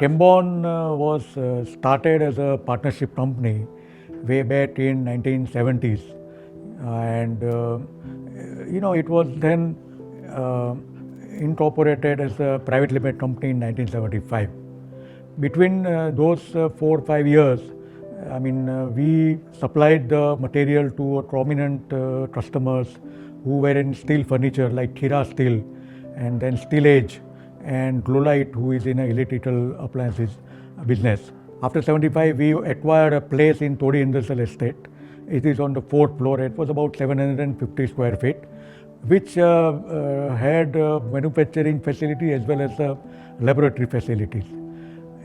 Chembond was started as a partnership company way back in 1970s, and it was then uh, incorporated as a private limited company in 1975. Between those 4 or 5 years, we supplied the material to prominent customers who were in steel furniture like Khira Steel, and then Steel Age, and Glolite, who is in a electrical appliances business. After 75, we acquired a place in Todi Industrial Estate. It is on the fourth floor. It was about 750 square feet, which had manufacturing facility as well as laboratory facilities.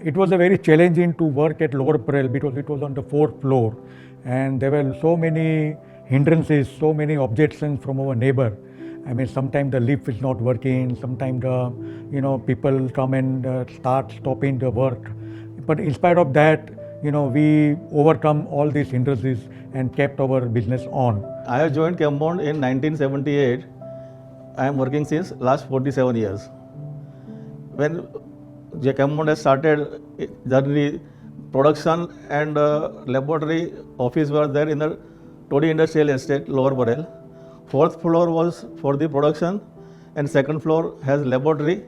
It was a very challenging to work at Lower Parel because it was on the fourth floor, and there were so many hindrances, so many objections from our neighbor. Sometimes the lift is not working. Sometimes the people come and start stopping the work. But in spite of that, we overcome all these hindrances and kept our business on. I have joined Chembond in 1978. I am working since last 47 years. When Chembond has started journey, production and laboratory office were there in the Todi Industrial Estate, Lower Parel. Fourth floor was for the production, and second floor has laboratory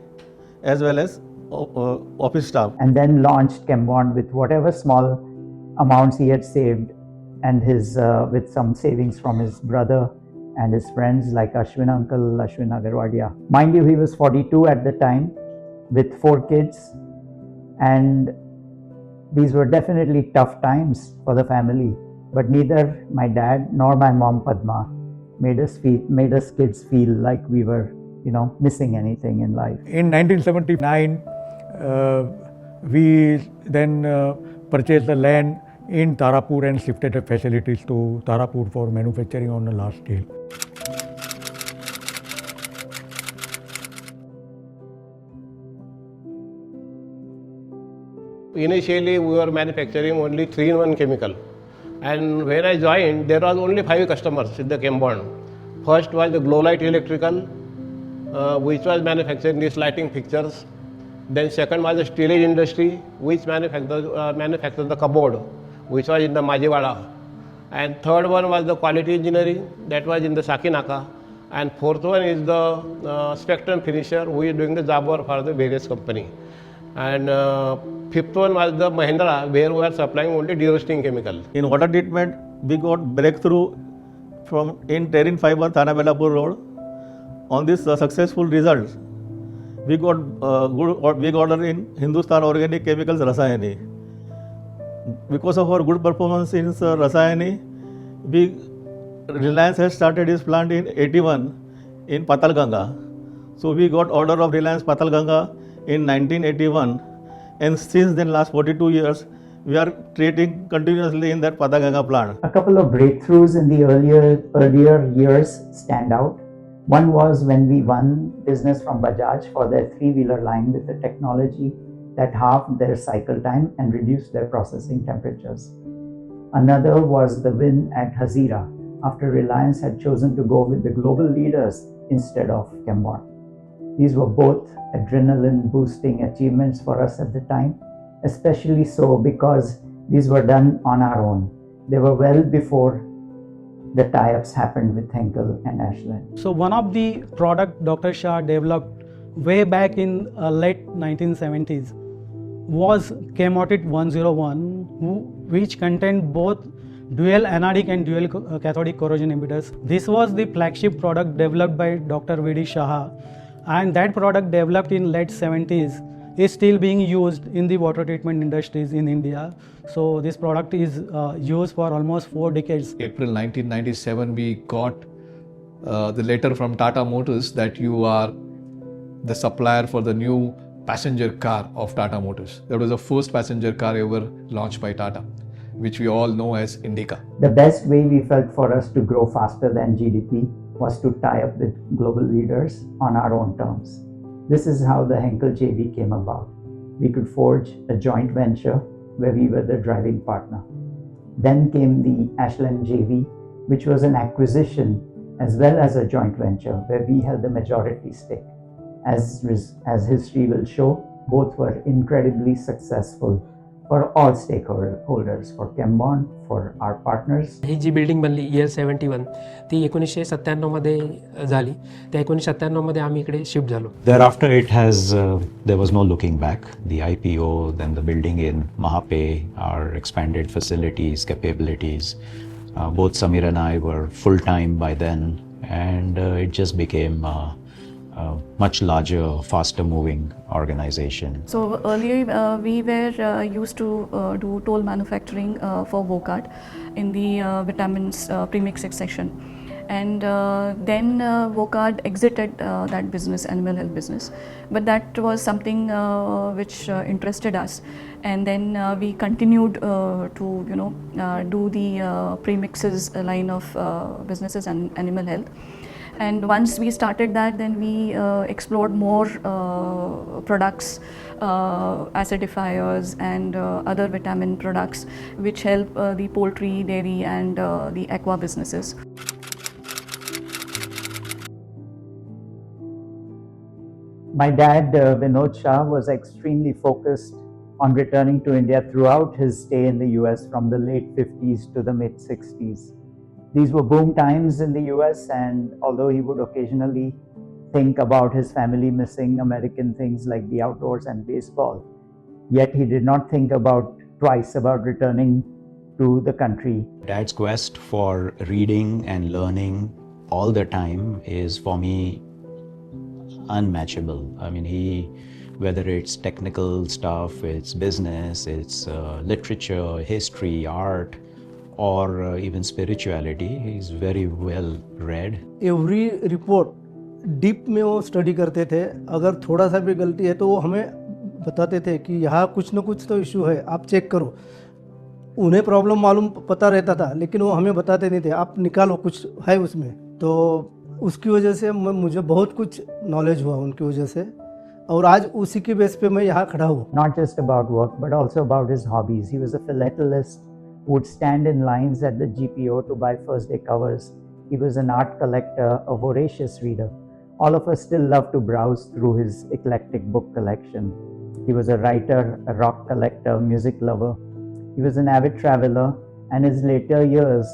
as well as office staff. And then launched Chembond with whatever small amounts he had saved, and his with some savings from his brother and his friends like Ashwin Uncle, Ashwin Agarwadia. Mind you, he was 42 at the time with 4 kids, and these were definitely tough times for the family. But neither my dad nor my mom Padma made us kids feel like we were, missing anything in life. In 1979, we then purchased the land in Tarapur and shifted the facilities to Tarapur for manufacturing on a large scale. Initially, we were manufacturing only 3-in-1 chemical. And when I joined, there was only 5 customers in the Chembond. First was the Glolite Electrical, which was manufacturing these lighting fixtures. Then second was the Steel Age Industry, which manufactured the cupboard, which was in the Majiwada. And third one was the Quality Engineering, that was in the Sakinaka. And fourth one is the Spectrum Finisher, who is doing the job work for the various company. And fifth one was the Mahindra, where we are supplying only de-rusting chemical. In water treatment, we got breakthrough from in Terrain Fiber, Thana Belapur Road. On this successful result, we got good big order in Hindustan Organic Chemicals Rasayani. Because of our good performance in Rasayani, Reliance has started its plant in 81 in Patalganga. So we got order of Reliance Patalganga in 1981, and since then last 42 years we are creating continuously in that Patalganga plant. A couple of breakthroughs in the earlier years stand out. One was when we won business from Bajaj for their 3-wheeler line with a technology that halved their cycle time and reduced their processing temperatures. Another was the win at Hazira after Reliance had chosen to go with the global leaders instead of Chembond. These were both adrenaline-boosting achievements for us at the time, especially so because these were done on our own. They were well before the tie-ups happened with Henkel and Ashland. So one of the product Dr. Shah developed way back in late 1970s was Chemotit 101, which contained both dual anodic and dual cathodic corrosion inhibitors. This was the flagship product developed by Dr. V.D. Shah, and that product developed in late 70s is still being used in the water treatment industries in India. So this product is used for almost 4 decades. April 1997, we got the letter from Tata Motors that you are the supplier for the new passenger car of Tata Motors. That was the first passenger car ever launched by Tata, which we all know as Indica. The best way we felt for us to grow faster than GDP was to tie up with global leaders on our own terms. This is how the Henkel JV came about. We could forge a joint venture where we were the driving partner. Then came the Ashland JV, which was an acquisition as well as a joint venture where we held the majority stake. As history will show, Both were incredibly successful for all stakeholders, for Chembond, for our partners. ही जी building बनली EL 71 ती 1997मध्ये झाली. त्या 1997मध्ये आम्ही इकडे shift झालो. Thereafter, there was no looking back. The IPO, then the building in Mahape, our expanded facilities, capabilities. Both Samir and I were full-time by then, and it just became a much larger, faster-moving organization. So earlier we were used to do toll manufacturing for Vocard in the vitamins premixed section, and then Vocard exited that business, animal health business, but that was something which interested us, and then we continued to do the premixes line of businesses and animal health. And once we started that, then we explored more products, acidifiers and other vitamin products which help the poultry, dairy and the aqua businesses. My dad, Vinod Shah, was extremely focused on returning to India throughout his stay in the US from the late 50s to the mid 60s. These were boom times in the US, and although he would occasionally think about his family missing American things like the outdoors and baseball, yet he did not think twice about returning to the country. Dad's quest for reading and learning all the time is, for me, unmatchable. I mean, whether it's technical stuff, it's business, it's literature, history, art, or even spirituality. He's very well read. Every report deep में वो study करते थे. अगर थोड़ा सा भी गलती है तो वो हमें बताते थे कि यहाँ कुछ ना कुछ तो इशू है, आप चेक करो. उन्हें प्रॉब्लम मालूम पता रहता था, लेकिन वो हमें बताते नहीं थे, आप निकालो कुछ है उसमें. तो उसकी वजह से मुझे बहुत कुछ नॉलेज हुआ उनकी वजह से, और आज उसी की बेस पे मैं यहाँ खड़ा हूँ. Not just about work, but also about his hobbies. He was a philatelist who would stand in lines at the GPO to buy first day covers. He was an art collector, a voracious reader. All of us still love to browse through his eclectic book collection. He was a writer, a rock collector, music lover. He was an avid traveler, and his later years,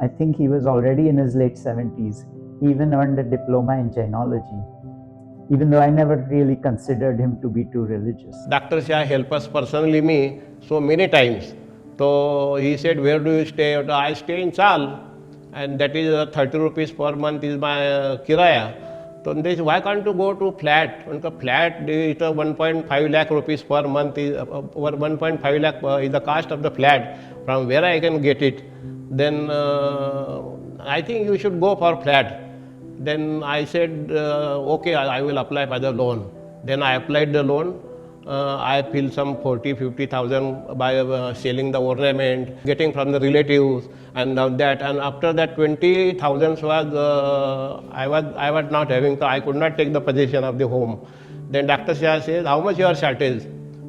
I think he was already in his late 70s. He even earned a diploma in Jainology, even though I never really considered him to be too religious. Dr. Shah helped us personally, me, so many times. So he said, where do you stay? I stay in Chal, and that is 30 rupees per month is my kiraya. So they said, why can't you go to flat? Flat is 1.5 lakh rupees per month, is over 1.5 lakh is the cost of the flat. From where I can get it? Then I think you should go for flat. Then I said, okay, I will apply for the loan. Then I applied the loan. I feel some 40,000-50,000 by selling the ornament, getting from the relatives, and that. And after that, 20,000 was I was not having. So I could not take the possession of the home. Then Dr. Shah says, how much your shortage?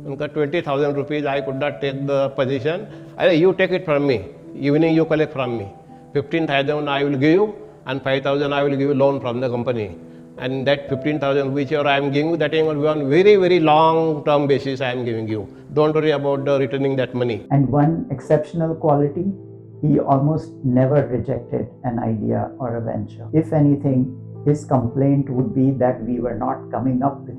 20,000 rupees. I could not take the possession. I said, you take it from me. Evening you collect from me. 15,000 I will give you, and 5,000 I will give you loan from the company. And that 15,000 whichever I am giving you, that is on very, very long term basis I am giving you. Don't worry about returning that money. And one exceptional quality, he almost never rejected an idea or a venture. If anything, his complaint would be that we were not coming up with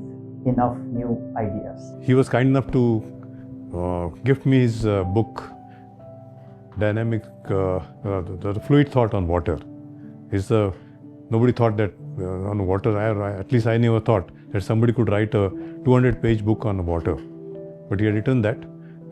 enough new ideas. He was kind enough to gift me his book, Dynamic, the Fluid Thought on Water. Nobody thought that on water, at least I never thought that somebody could write a 200-page book on water. But he had written that,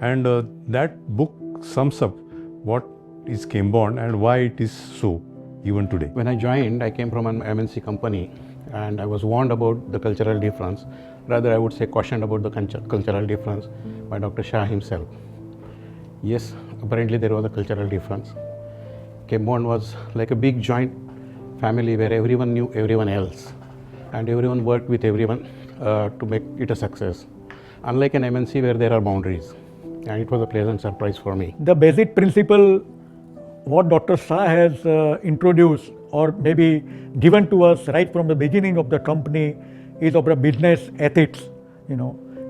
and that book sums up what is Chembond and why it is so even today. When I joined, I came from an MNC company, and I was warned about the cultural difference. Rather, I would say cautioned about the cultural difference by Dr. Shah himself. Yes, apparently there was a cultural difference. Chembond was like a big joint family where everyone knew everyone else, and everyone worked with everyone to make it a success. Unlike an MNC where there are boundaries, and it was a pleasant surprise for me. The basic principle what Dr. Shah has introduced or maybe given to us right from the beginning of the company is of the business ethics.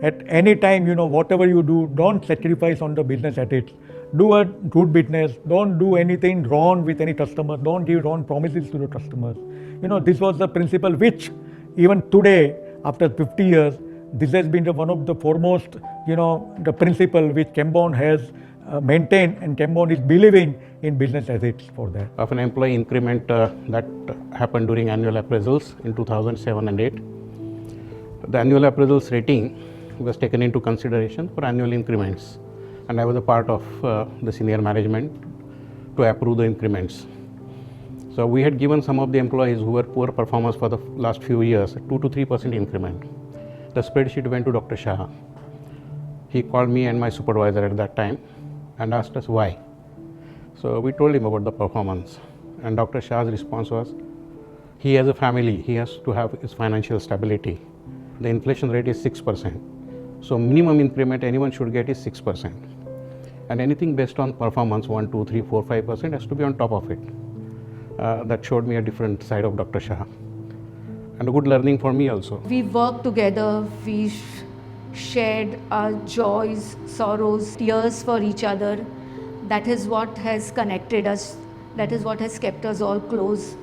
at any time, whatever you do, don't sacrifice on the business ethics. Do a good business. Don't do anything wrong with any customer. Don't give wrong promises to the customers. This was the principle which even today, after 50 years, this has been one of the foremost, the principle which Chembond has maintained, and Chembond is believing in business ethics for that. Of an employee increment that happened during annual appraisals in 2007 and 8. The annual appraisals rating was taken into consideration for annual increments, and I was a part of the senior management to approve the increments. So we had given some of the employees who were poor performers for the last few years 2 to 3% increment. The spreadsheet went to Dr. Shah. He called me and my supervisor at that time and asked us why. So we told him about the performance, and Dr. Shah's response was, he has a family, he has to have his financial stability. The inflation rate is 6%. So minimum increment anyone should get is 6%. And anything based on performance, 1, 2, 3, 4, 5% has to be on top of it. That showed me a different side of Dr. Shah. And a good learning for me also. We worked together, we shared our joys, sorrows, tears for each other. That is what has connected us. That is what has kept us all close.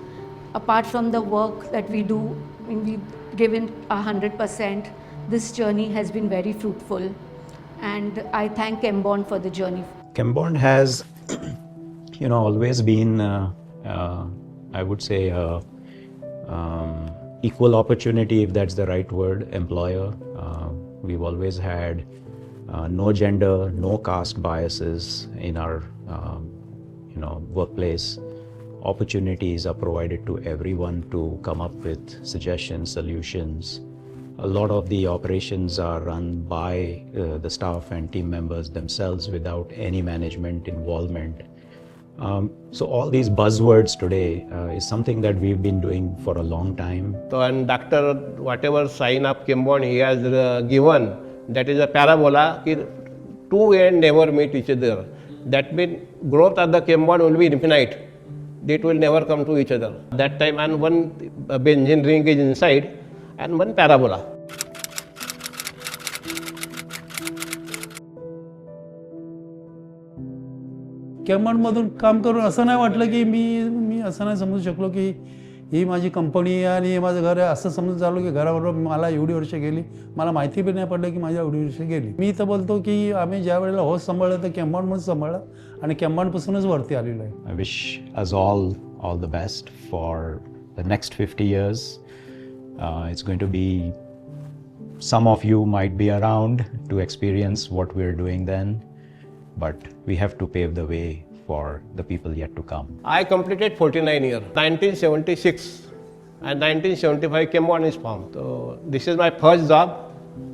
Apart from the work that we do, when we give in 100%, this journey has been very fruitful. And I thank Chembond for the journey. Chembond has, always been, I would say, equal opportunity, if that's the right word, employer. We've always had no gender, no caste biases in our, workplace. Opportunities are provided to everyone to come up with suggestions, solutions. A lot of the operations are run by the staff and team members themselves without any management involvement. So all these buzzwords today is something that we've been doing for a long time. So, and doctor, whatever sign up Chembond he has given, that is a parabola, two ends never meet each other. That means growth of the Chembond will be infinite. It will never come to each other. That time, and one benzene ring is inside and one parabola. केमबॉन्डमधून काम करून असं नाही वाटलं की मी असं नाही समजू शकलो की ही माझी कंपनी आहे आणि हे माझं घर आहे, असं समजून चाललो की घराबरोबर मला एवढी वर्ष गेली, मला माहिती पण नाही पडलं की माझ्या एवढी वर्ष गेली. मी तर बोलतो की आम्ही ज्या वेळेला होस्ट सांभाळलं तर केमबॉन्डमध्येच सांभाळलं आणि केमबॉन्डपासूनच वरती आलेलो आहे. I wish us all the best for the next 50 years. It's going to be, some of you might be around to experience what we're doing then, but we have to pave the way for the people yet to come. I completed 49 years, 1976 and 1975 Chembond is formed. So this is my first job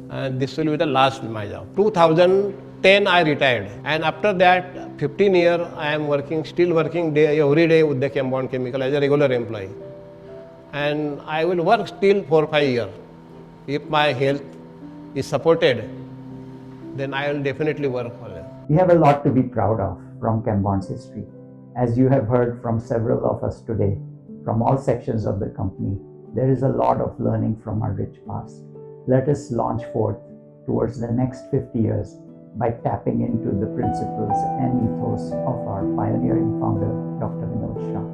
and this will be the last my job. 2010 I retired, and after that 15 years I am working, still working every day with the Chembond Chemical as a regular employee. And I will work still for 5 years. If my health is supported, then I will definitely work for it. We have a lot to be proud of from Chembond's history. As you have heard from several of us today, from all sections of the company, there is a lot of learning from our rich past. Let us launch forth towards the next 50 years by tapping into the principles and ethos of our pioneering founder, Dr. Vinod Shah.